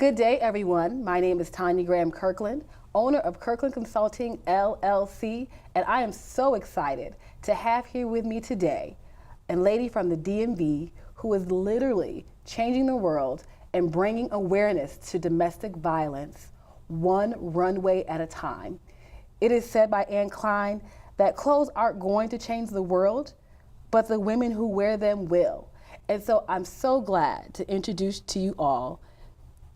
Good day, everyone. My name is Tanya Graham Kirkland, owner of Kirkland Consulting, LLC, and I am so excited to have here with me today a lady from the DMV who is literally changing the world and bringing awareness to domestic violence one runway at a time. It is said by Anne Klein that clothes aren't going to change the world, but the women who wear them will. And so I'm so glad to introduce to you all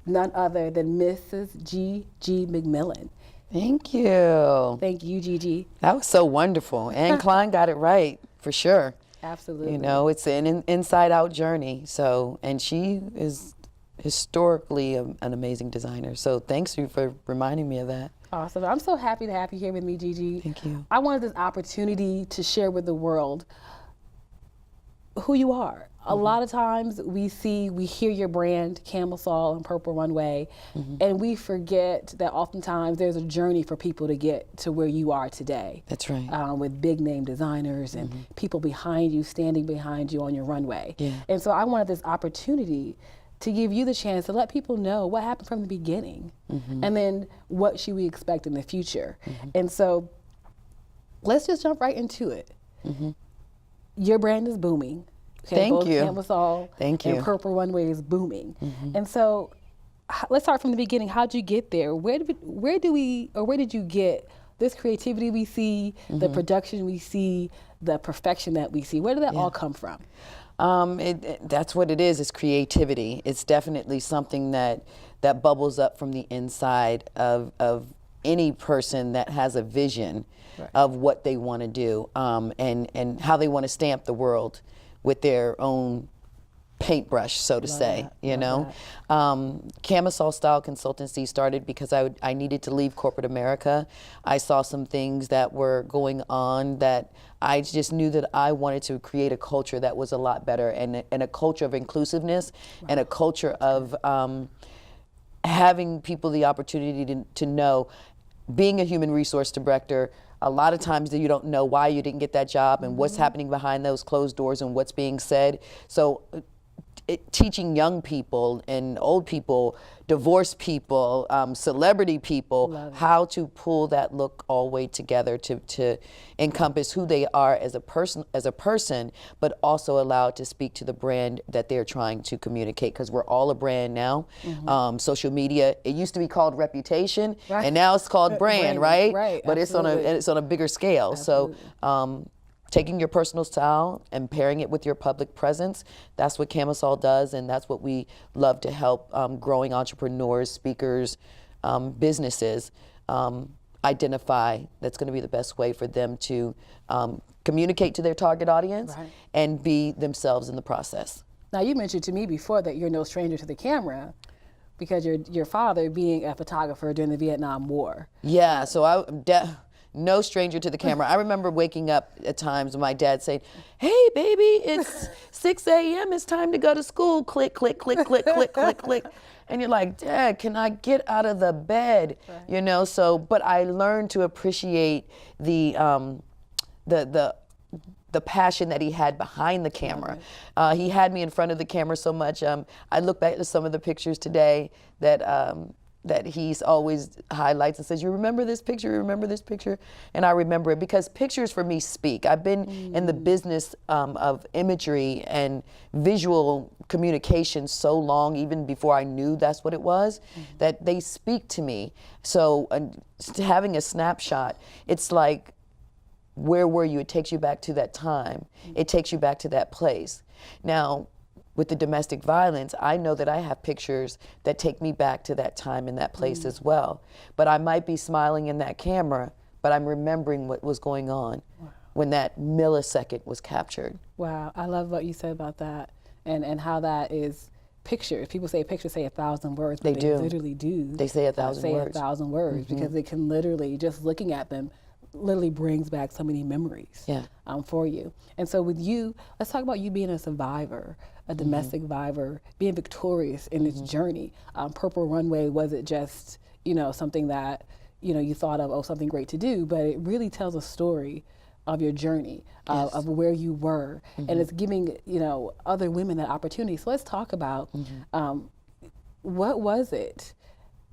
none other than Mrs. G.G. McMillan. Thank you. Thank you, Gigi. That was so wonderful. Anne Klein got it right, for sure. Absolutely. You know, it's an inside-out journey. So, and she is historically an amazing designer. So thanks you for reminding me of that. Awesome. I'm so happy to have you here with me, Gigi. Thank you. I wanted this opportunity to share with the world who you are. A lot of times we hear your brand, Camisole and Purple Runway, and we forget that oftentimes there's a journey for people to get to where you are today. That's right. With big name designers and people behind you, standing behind you on your runway. Yeah. And so I wanted this opportunity to give you the chance to let people know what happened from the beginning and then what should we expect in the future. And so let's just jump right into it. Your brand is booming. Okay, Thank both you. Camisole Thank and you. Purple Runway is booming. And so let's start from the beginning. How'd you get there? Where did you get this creativity we see, the production we see, the perfection that we see? Where did that all come from? That's what it is. It's creativity. It's definitely something that bubbles up from the inside of any person that has a vision of what they want to do and how they want to stamp the world with their own paintbrush, so to say, you know. Camisole Style Consultancy started because I needed to leave corporate America. I saw some things that were going on that I just knew that I wanted to create a culture that was a lot better and a culture of inclusiveness and a culture of having people the opportunity to know, being a human resource director, a lot of times you don't know why you didn't get that job and what's happening behind those closed doors and what's being said. So teaching young people and old people, divorced people, celebrity people, how to pull that look all the way together to encompass who they are as a person, but also allow it to speak to the brand that they're trying to communicate, because we're all a brand now. Social media, it used to be called reputation, and now it's called brand, right? Right, but it's on a bigger scale. Absolutely. So taking your personal style and pairing it with your public presence, that's what Camisole does, and that's what we love to help growing entrepreneurs, speakers, businesses identify. That's going to be the best way for them to communicate to their target audience and be themselves in the process. Now, you mentioned to me before that you're no stranger to the camera because your father being a photographer during the Vietnam War. Yeah, so no stranger to the camera. I remember waking up at times when my dad saying, "Hey, baby, it's 6 a.m. It's time to go to school." Click, click, click, click, click, click, click. And you're like, "Dad, can I get out of the bed?" You know. So, but I learned to appreciate the passion that he had behind the camera. He had me in front of the camera so much. I look back at some of the pictures today that he's always highlights and says, "You remember this picture? You remember this picture?" And I remember it because pictures for me speak. I've been in the business of imagery and visual communication so long, even before I knew that's what it was, that they speak to me. So having a snapshot, it's like, where were you? It takes you back to that time. It takes you back to that place. Now, with the domestic violence, I know that I have pictures that take me back to that time and that place as well. But I might be smiling in that camera, but I'm remembering what was going on when that millisecond was captured. Wow, I love what you said about that and how that is pictures. People say pictures say 1,000 words, but they literally do. They say 1,000 words. Say 1,000 words because they can literally, just looking at them, literally brings back so many memories for you. And so with you, let's talk about you being a survivor, a domestic survivor, being victorious in this journey. Purple Runway wasn't just, something that, you thought of, something great to do, but it really tells a story of your journey, of where you were, and it's giving, other women that opportunity. So let's talk about What was it?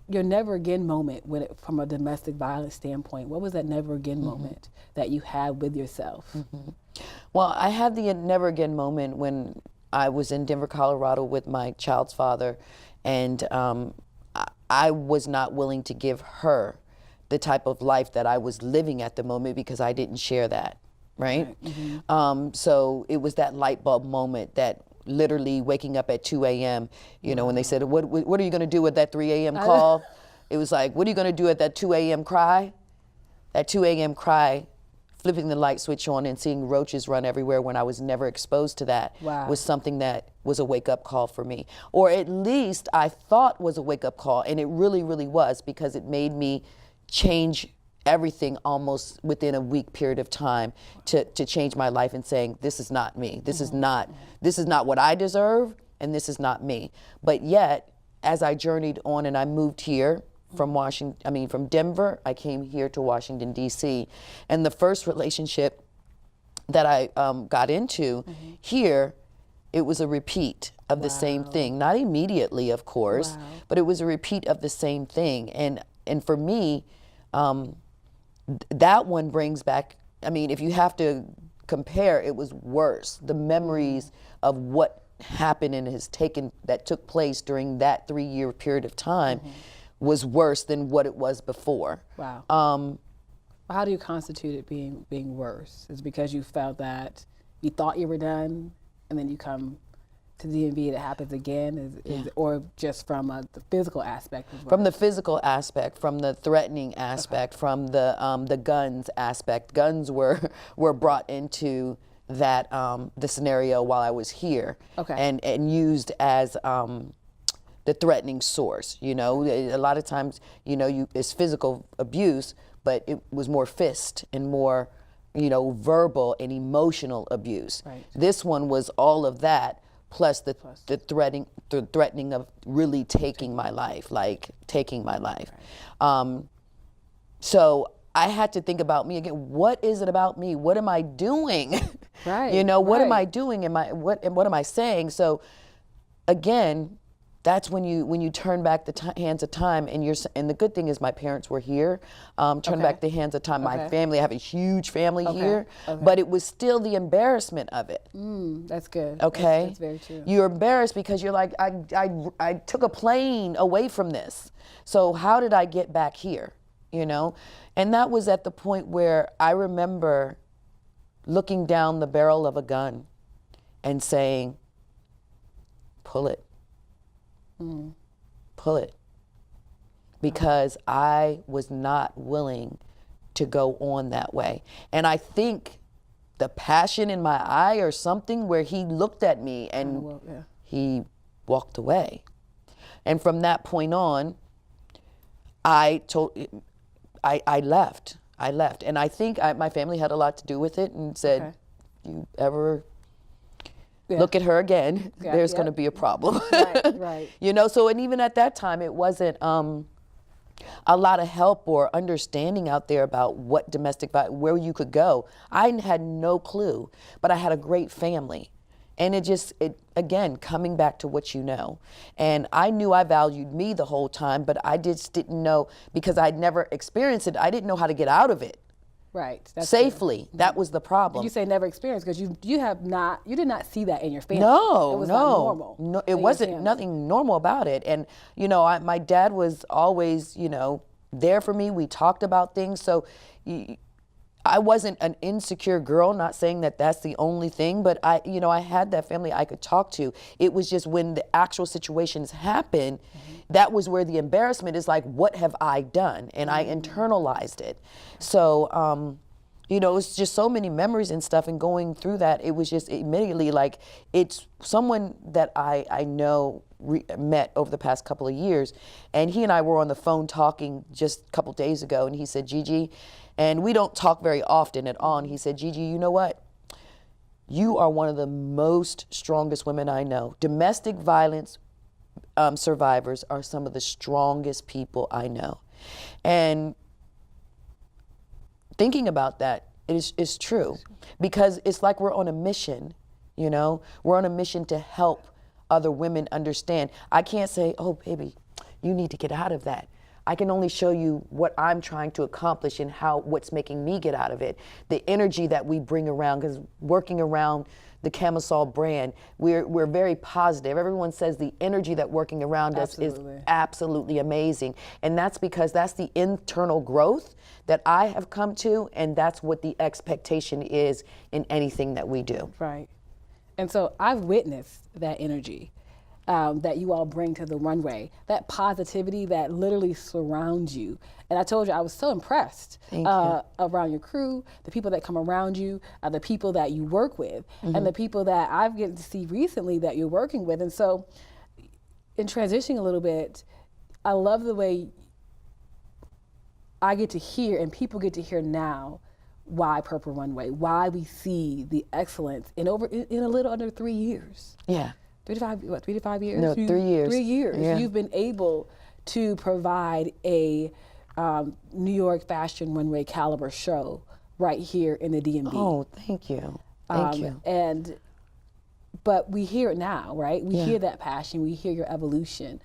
Your never again moment from a domestic violence standpoint. What was that never again moment that you had with yourself? Well, I had the never again moment when I was in Denver, Colorado with my child's father, and I was not willing to give her the type of life that I was living at the moment because I didn't share that, right? So it was that light bulb moment that literally waking up at 2 a.m., you know, when they said, what are you going to do with that 3 a.m. call? It was like, what are you going to do at that 2 a.m. cry? That 2 a.m. cry, flipping the light switch on and seeing roaches run everywhere when I was never exposed to that was something that was a wake-up call for me. Or at least I thought was a wake-up call, and it really, really was, because it made me change everything almost within a week period of time to change my life and saying, this is not me. This is not what I deserve, and this is not me. But yet, as I journeyed on and I moved here from Denver, I came here to Washington, D.C. And the first relationship that I got into here, it was a repeat of the same thing. Not immediately, of course, but it was a repeat of the same thing. And for me, that one brings back, I mean, if you have to compare, it was worse. The memories of what happened and that took place during that 3-year period of time was worse than what it was before. Wow. How do you constitute it being worse? Is it because you felt that you thought you were done, and then you come to DMV, it happens again, or just from the physical aspect as well? From the physical aspect, from the threatening aspect, from the guns aspect. Guns were brought into that the scenario while I was here, and used as the threatening source. You know, a lot of times, you know, it's physical abuse, but it was more fist and more, you know, verbal and emotional abuse. Right. This one was all of that, plus the threatening of really taking my life, like taking my life. Right. So I had to think about me again. What is it about me? What am I doing? Right. You know, what am I doing? What am I saying? So again, that's when you turn back the hands of time, and the good thing is my parents were here. Turn back the hands of time. My family, I have a huge family here, but it was still the embarrassment of it. That's good. Okay, that's very true. You're embarrassed because you're like, I took a plane away from this. So how did I get back here? You know, and that was at the point where I remember looking down the barrel of a gun and saying, pull it. Pull it. Because I was not willing to go on that way. And I think the passion in my eye or something, where he looked at me and he walked away. And from that point on, I left. And I think my family had a lot to do with it, and said, you ever look at her again, there's going to be a problem. Right. You know, so, and even at that time, it wasn't a lot of help or understanding out there about what domestic violence, where you could go. I had no clue, but I had a great family. And it again, coming back to what you know. And I knew I valued me the whole time, but I just didn't know, because I'd never experienced it, I didn't know how to get out of it. Right. That's safely. True. That was the problem. You say never experienced, because you did not see that in your family. No, it was not normal. No, it wasn't nothing normal about it. And you know, my dad was always, you know, there for me. We talked about things. So I wasn't an insecure girl, not saying that that's the only thing, but I had that family I could talk to. It was just when the actual situations happened, that was where the embarrassment is like, what have I done? And I internalized it. So, it's just so many memories and stuff, and going through that, it was just immediately like, it's someone that I know met over the past couple of years, and he and I were on the phone talking just a couple days ago, and he said, Gigi, and we don't talk very often at all, and he said, Gigi, you know what? You are one of the most strongest women I know. Domestic violence survivors are some of the strongest people I know. And thinking about that is true, because it's like we're on a mission, you know? We're on a mission to help other women understand. I can't say, oh, baby, you need to get out of that. I can only show you what I'm trying to accomplish and what's making me get out of it. The energy that we bring around, because working around the Camisole brand, we're very positive. Everyone says the energy that working around us is absolutely amazing. And that's because that's the internal growth that I have come to, and that's what the expectation is in anything that we do. Right. And so I've witnessed that energy that you all bring to the runway, that positivity that literally surrounds you. And I told you I was so impressed around your crew, the people that come around you, the people that you work with, and the people that I've gotten to see recently that you're working with. And so in transitioning a little bit, I love the way I get to hear and people get to hear now why Purple Runway, why we see the excellence in a little under 3 years. Yeah. 3 to 5 years? No, 3 years. 3 years. Yeah. You've been able to provide a New York fashion runway caliber show right here in the DMV. Oh, thank you. Thank you. But we hear it now, right? We hear that passion. We hear your evolution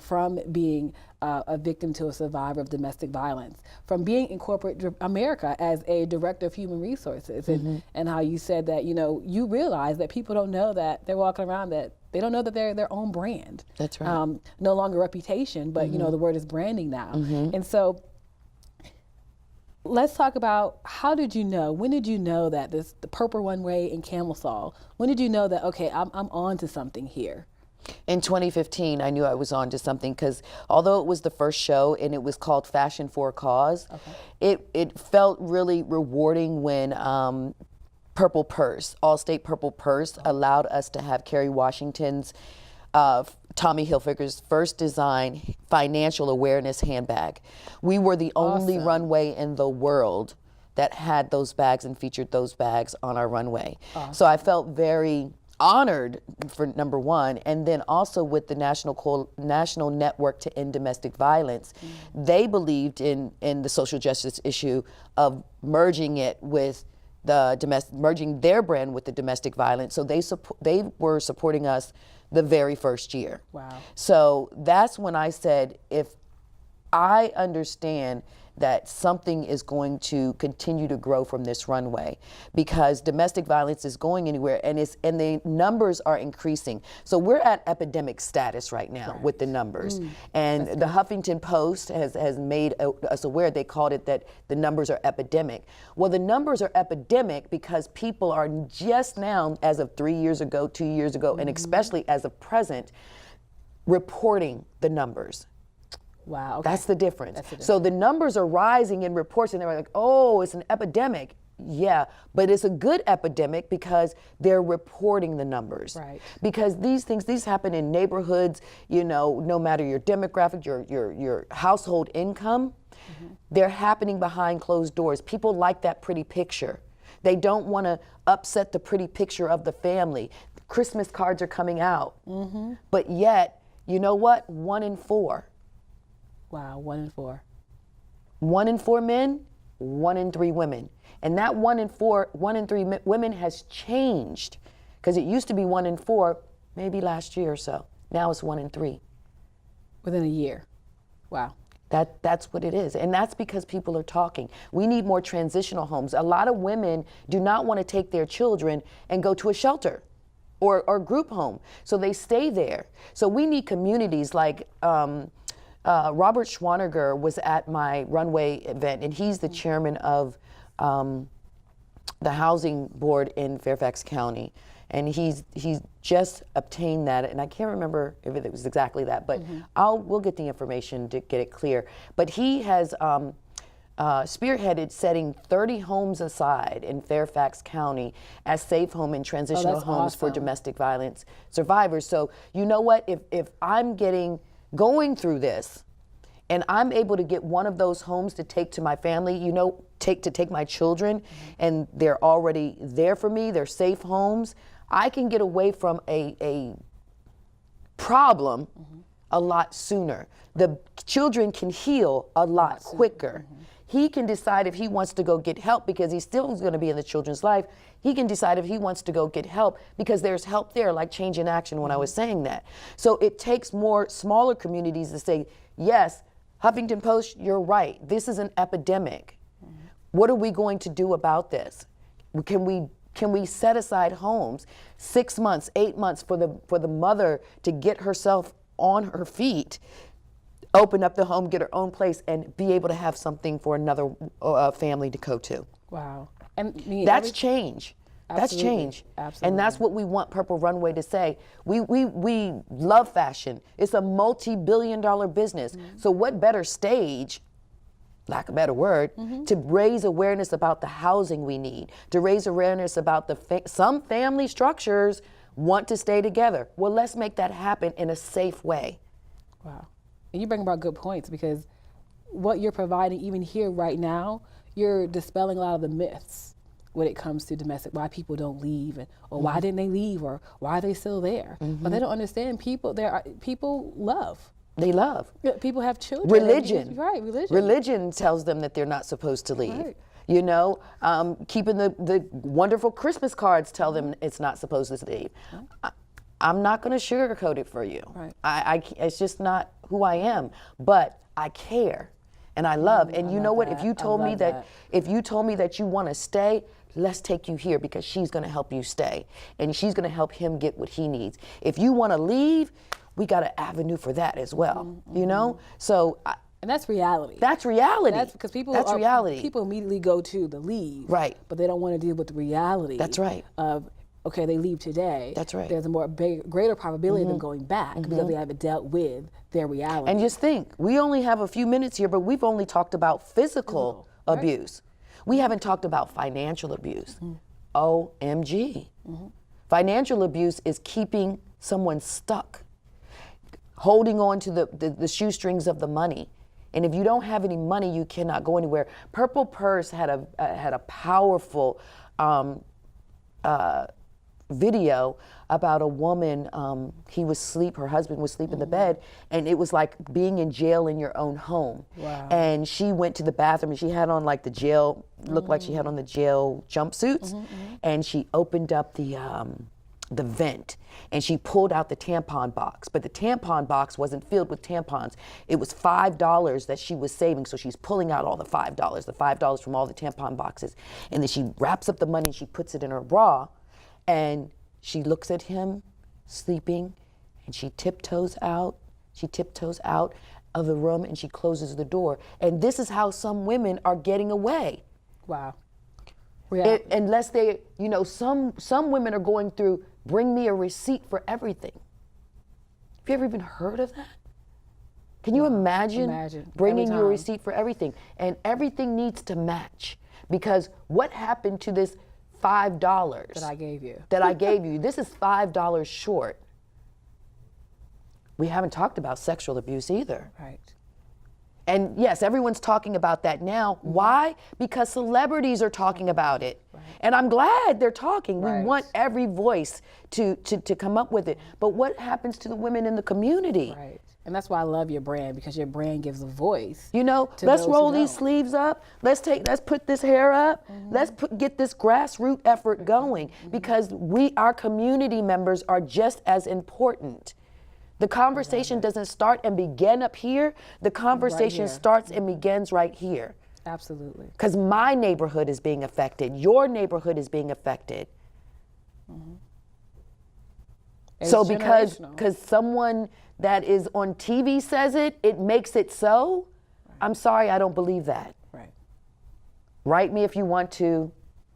from being a victim to a survivor of domestic violence, from being in corporate America as a director of human resources, and how you said that, you realize that people don't know that they're walking around, that they don't know that they're their own brand. That's right. No longer reputation, but the word is branding now. And so let's talk about, when did you know that the Purple Runway in Camisole, when did you know that, okay, I'm on to something here? In 2015, I knew I was on to something, because although it was the first show and it was called Fashion for a Cause, it felt really rewarding when Purple Purse, Allstate Purple Purse, allowed us to have Kerry Washington's Tommy Hilfiger's first design financial awareness handbag. We were the only runway in the world that had those bags and featured those bags on our runway. So I felt very honored, for number one, and then also with the National Network to End Domestic Violence, they believed in the social justice issue of merging it with merging their brand with the domestic violence. So they were supporting us the very first year. Wow. So that's when I said, if I understand that something is going to continue to grow from this runway, because domestic violence is going anywhere, and the numbers are increasing. So we're at epidemic status right now with the numbers. And the Huffington Post has made us aware. They called it that the numbers are epidemic. Well, the numbers are epidemic because people are just now, as of 3 years ago, 2 years ago, and especially as of present, reporting the numbers. Wow. Okay. That's the difference. So the numbers are rising in reports, and they're like, oh, it's an epidemic. Yeah, but it's a good epidemic because they're reporting the numbers. Right. Because these happen in neighborhoods, no matter your demographic, your household income, they're happening behind closed doors. People like that pretty picture. They don't want to upset the pretty picture of the family. Christmas cards are coming out. But yet, you know what? 1 in 4. Wow, 1 in 4. 1 in 4 men, 1 in 3 women. And that 1 in 3 women has changed, because it used to be 1 in 4, maybe last year or so. Now it's 1 in 3. Within a year. Wow. That's what it is. And that's because people are talking. We need more transitional homes. A lot of women do not want to take their children and go to a shelter or group home. So they stay there. So we need communities like, Robert Schwanniger was at my runway event, and he's the chairman of the housing board in Fairfax County, and he's just obtained that, and I can't remember if it was exactly that, but we'll get the information to get it clear. But he has spearheaded setting 30 homes aside in Fairfax County as safe home and transitional homes for domestic violence survivors. So you know what? If I'm going through this, and I'm able to get one of those homes to take to my family, take my children, and they're already there for me, they're safe homes, I can get away from a problem a lot sooner. The children can heal a lot quicker. he can decide if he wants to go get help because he's still going to be in the children's life. He can decide if he wants to go get help because there's help there, like Change in Action when I was saying that. So it takes more smaller communities to say, yes, Huffington Post, you're right. This is an epidemic. What are we going to do about this? Can we set aside homes 6 months, 8 months for the mother to get herself on her feet, open up the home, get her own place, and be able to have something for another family to go to? Wow. And I mean, That's change. That's Absolutely. change. Absolutely. And that's what we want Purple Runway to say. We love fashion. It's a multi-billion-dollar business. So what better stage, lack of a better word, to raise awareness about the housing we need, to raise awareness about some family structures want to stay together. Well, let's make that happen in a safe way. Wow. And you bring about good points, because what you're providing even here right now, you're dispelling a lot of the myths when it comes to domestic, why people don't leave, or why didn't they leave, or why are they still there. But they don't understand people love. They love. Yeah, people have children. Religion. Right, religion. Religion tells them that they're not supposed to leave. Right. You know, keeping the wonderful Christmas cards tell them it's not supposed to leave. I'm not going to sugarcoat it for you. Right. It's just not who I am. But I care, and I love. And you know what? If you told me that you want to stay, let's take you here, because she's going to help you stay, and she's going to help him get what he needs. If you want to leave, we got an avenue for that as well. You know, so. And that's reality. That's reality. That's because people. That's reality. People immediately go to the leave. Right. But they don't want to deal with the reality. That's right. Of, okay, they leave today. That's right. There's a greater probability of them going back because they haven't dealt with their reality. And just think, we only have a few minutes here, but we've only talked about physical abuse. We haven't talked about financial abuse. OMG. Financial abuse is keeping someone stuck, holding on to the shoestrings of the money. And if you don't have any money, you cannot go anywhere. Purple Purse had a powerful video about a woman. Her husband was asleep in the bed, and it was like being in jail in your own home. Wow. And she went to the bathroom, and she had on like the jail, looked like she had on the jail jumpsuits, and she opened up the vent, and she pulled out the tampon box, but the tampon box wasn't filled with tampons. It was $5 that she was saving, so she's pulling out all the $5 from all the tampon boxes, and then she wraps up the money and she puts it in her bra, and she looks at him sleeping, and she tiptoes out of the room, and she closes the door. And this is how some women are getting away. Wow. Yeah. Unless they, some women are going through, bring me a receipt for everything. Have you ever even heard of that? Can you imagine bringing you a receipt for everything? And everything needs to match, because what happened to this $5 that I gave you? This is $5 short. We haven't talked about sexual abuse either. Right. And yes, everyone's talking about that now. Why? Because celebrities are talking about it. Right. And I'm glad they're talking. Right. We want every voice to come up with it. But what happens to the women in the community? Right. And that's why I love your brand, because your brand gives a voice. Let's roll these sleeves up. Let's put this hair up. Let's get this grassroots effort going, because our community members are just as important. The conversation doesn't start and begin up here. The conversation starts and begins right here. Absolutely. Because my neighborhood is being affected. Your neighborhood is being affected. So because someone that is on TV says it, it makes it so? Right. I'm sorry, I don't believe that. Right. Write me if you want to.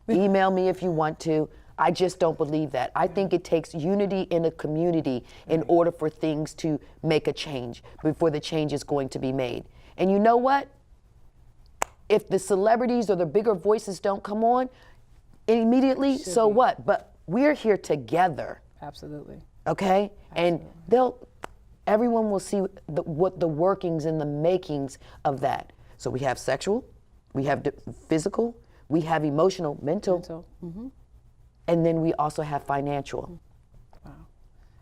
Email me if you want to. I just don't believe that. I think it takes unity in a community in order for things to make a change, before the change is going to be made. And you know what? If the celebrities or the bigger voices don't come on immediately, so what? But we're here together. Absolutely. Okay? Absolutely. And everyone will see what the workings and the makings of that. So we have sexual, we have physical, we have emotional, mental. And then we also have financial. Wow.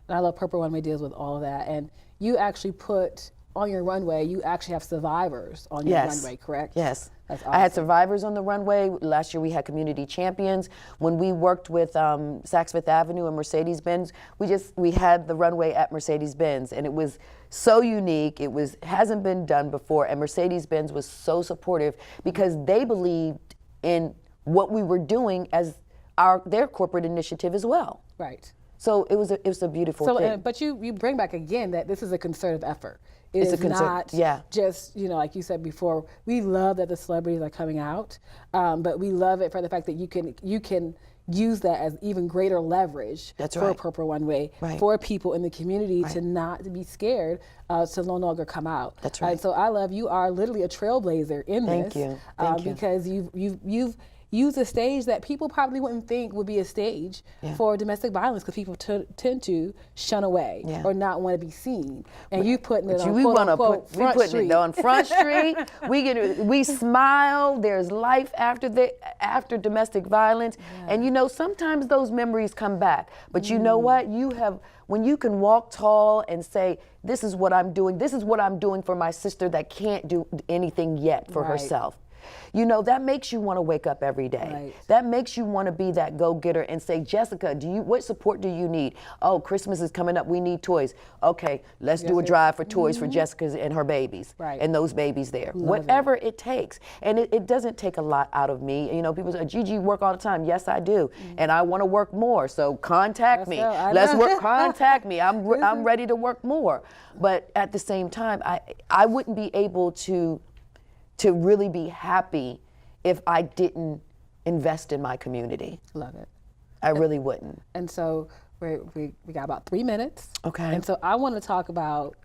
And I love Purple Runway deals with all of that. And you actually put on your runway, you actually have survivors on your Yes. runway, correct? Yes. That's I had awesome. survivors on the runway. Last year we had community champions. When we worked with Saks Fifth Avenue and Mercedes-Benz, we had the runway at Mercedes-Benz, and it was so unique. It hasn't been done before, and Mercedes-Benz was so supportive because they believed in what we were doing as their corporate initiative as well. Right. So it was a beautiful thing. But you bring back again that this is a concerted effort. It's a is concert- not yeah. just, like you said before, we love that the celebrities are coming out, but we love it for the fact that you can use that as even greater leverage That's for right. Purple Runway, Right. for people in the community to not be scared to no longer come out. That's right. So I love you are literally a trailblazer in Thank this. you. Thank you. Because you've used a stage that people probably wouldn't think would be a stage for domestic violence, because people tend to shun away Yeah. or not want to be seen. And you putting it on we quote wanna unquote we front putting street. it on Front Street. We smile. There's life after domestic violence, and sometimes those memories come back. But you know what? When you can walk tall and say, "This is what I'm doing. This is what I'm doing for my sister that can't do anything yet for Right. herself." That makes you want to wake up every day. Right. That makes you want to be that go-getter and say, "Jessica, what support do you need? Oh, Christmas is coming up. We need toys. Okay, let's do a drive for toys for Jessica and her babies, Right. and those babies there. Love Whatever it takes." And it doesn't take a lot out of me. People say, "Gigi, you work all the time." Yes, I do, and I want to work more. So contact me. Let's work. Contact me. I'm ready to work more. But at the same time, I wouldn't be able to really be happy if I didn't invest in my community. Love it. I really wouldn't. And so we got about 3 minutes. Okay. And so I want to talk about,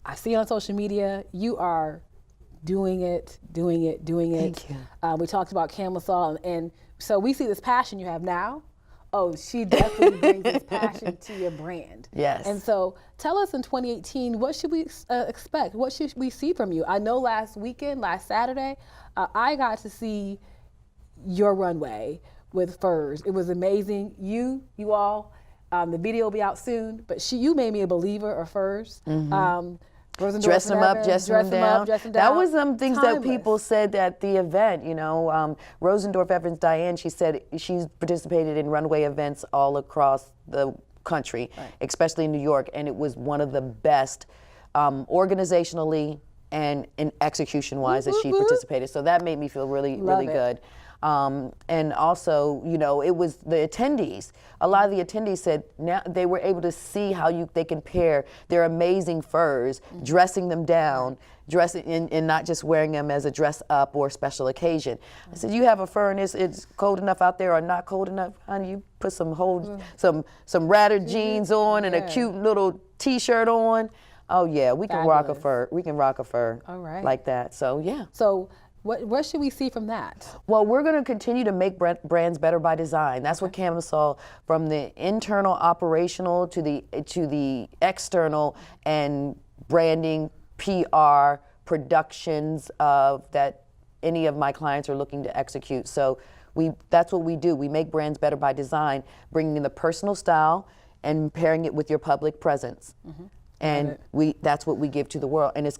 I see on social media, you are doing it. Thank you. We talked about Camisole, and so we see this passion you have now. Oh, she definitely brings this passion to your brand. Yes. And so tell us in 2018, what should we expect? What should we see from you? I know last Saturday, I got to see your runway with furs. It was amazing. You all, the video will be out soon, but you made me a believer of furs. Dress them up, dress them down. That was some things that Timeless. people said at the event. Rosendorf Evans Diane, she said she's participated in runway events all across the country, especially in New York, and it was one of the best organizationally and execution-wise that she participated. So that made me feel really Love it. good. And also, it was the attendees. A lot of the attendees said now they were able to see how they can pair their amazing furs, dressing them down, and not just wearing them as a dress up or special occasion. I said, you have a fur and it's cold enough out there or not cold enough, honey, you put some ratted jeans on and a cute little t-shirt on. Oh yeah, we can rock a Fabulous. fur. We can rock a fur All right. like that. So yeah. So what should we see from that? Well, we're going to continue to make brands better by design. That's what Camisole, from the internal operational to the external and branding, PR, productions that any of my clients are looking to execute. So that's what we do. We make brands better by design, bringing in the personal style and pairing it with your public presence. And that's what we give to the world, and it's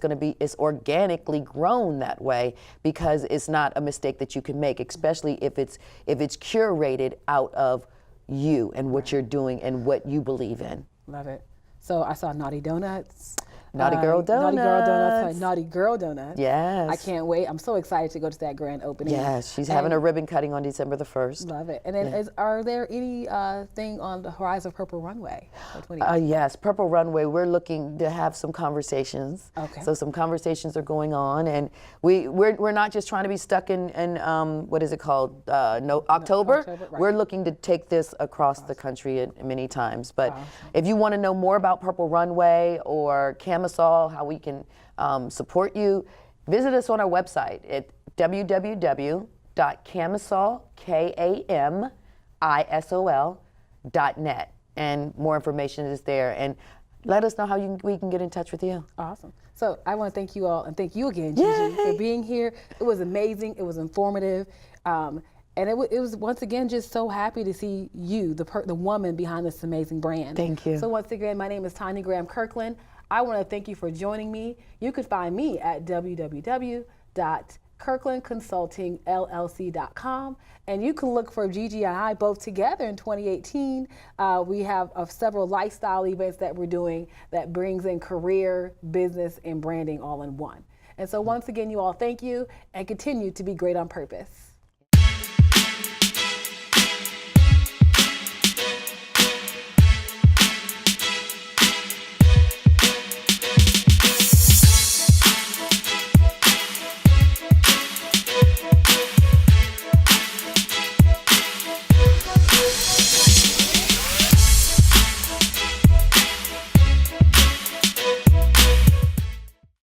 organically grown that way because it's not a mistake that you can make, especially if it's curated out of you and what you're doing and what you believe in. Love it. So I saw Naughty Donuts. Naughty Girl Donuts. Naughty Girl Donuts. Yes. I can't wait. I'm so excited to go to that grand opening. Yes, she's having a ribbon cutting on December the 1st. Love it. And then are there any thing on the horizon of Purple Runway for 2018? Yes, Purple Runway, we're looking to have some conversations. Okay. So some conversations are going on, and we're not just trying to be stuck in what is it called, October. October, right. We're looking to take this across the country many times. But if you want to know more about Purple Runway or Camisole, how we can support you, visit us on our website at www.camisole.net, and more information is there. And let us know how we can get in touch with you. Awesome. So I want to thank you all, and thank you again, Gigi, for being here. It was amazing. It was informative. And it was once again just so happy to see you, the woman behind this amazing brand. Thank you. So once again, my name is Tanya Graham Kirkland. I want to thank you for joining me. You can find me at www.kirklandconsultingllc.com, and you can look for Gigi and I both together in 2018. We have several lifestyle events that we're doing that brings in career, business, and branding all in one. And so once again, you all, thank you, and continue to be great on purpose.